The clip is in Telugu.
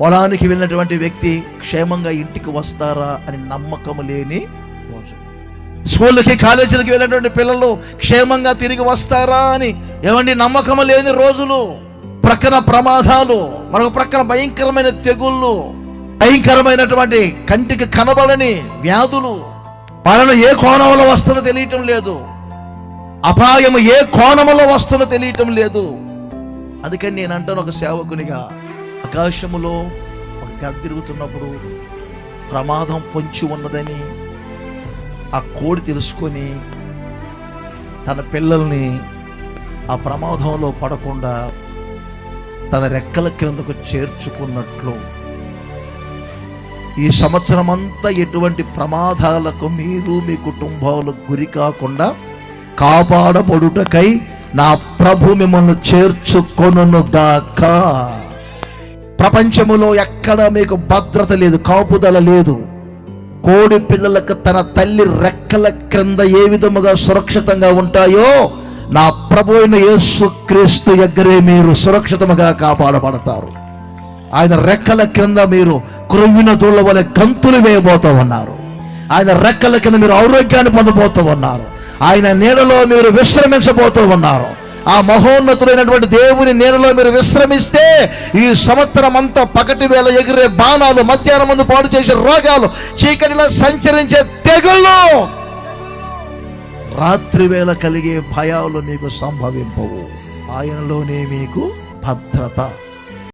పొలానికి వెళ్ళినటువంటి వ్యక్తి క్షేమంగా ఇంటికి వస్తారా అని నమ్మకం లేని రోజు. స్కూళ్ళకి కాలేజీలకి వెళ్ళినటువంటి పిల్లలు క్షేమంగా తిరిగి వస్తారా అని ఏమండి నమ్మకం లేని రోజులు. ప్రక్కన ప్రమాదాలు, మరొక ప్రక్కన భయంకరమైన తెగుళ్ళు, భయంకరమైనటువంటి కంటికి కనబడని వ్యాధులు. మరణం ఏ కోణంలో వస్తుందో తెలియటం లేదు, అపాయం ఏ కోణంలో వస్తుందో తెలియటం లేదు. అందుకని నేను అంటాను, ఒక సేవకునిగా ఆకాశములో ఒక గద్ద తిరుగుతున్నప్పుడు ప్రమాదం పొంచి ఉన్నదని ఆ కోడి తెలుసుకొని తన పిల్లల్ని ఆ ప్రమాదంలో పడకుండా తన రెక్కల క్రిందకు చేర్చుకున్నట్లు ఈ సంవత్సరం అంతా ఎటువంటి ప్రమాదాలకు మీరు మీ కుటుంబాలు గురి కాకుండా కాపాడబడుటకై నా ప్రభు మిమ్మల్ని చేర్చుకొనును గాక. ప్రపంచములో ఎక్కడ మీకు భద్రత లేదు, కాపుదల లేదు. కోడి పిల్లలకు తన తల్లి రెక్కల క్రింద ఏ విధముగా సురక్షితంగా ఉంటాయో నా ప్రభు అయిన యేసుక్రీస్తు దగ్గరే మీరు సురక్షితంగా కాపాడబడతారు. ఆయన రెక్కల క్రింద మీరు క్రొవ్విన దూళ్ళ వలె గంతులు వేయబోతూ ఉన్నారు. ఆయన రెక్కల కింద మీరు ఆరోగ్యాన్ని పొందబోతూ ఉన్నారు. ఆయన నీడలో మీరు విశ్రమించబోతూ ఉన్నారు. ఆ మహోన్నతులైనటువంటి దేవుని నీడలో మీరు విశ్రమిస్తే ఈ సంవత్సరం అంతా పగటి వేళ ఎగిరే బాణాలు, మధ్యాహ్నం ముందు పాడు చేసే రోగాలు, చీకటిలో సంచరించే తెగుళ్ళు, రాత్రి వేళ కలిగే భయాలు మీకు సంభవింపవు. ఆయనలోనే మీకు భద్రత.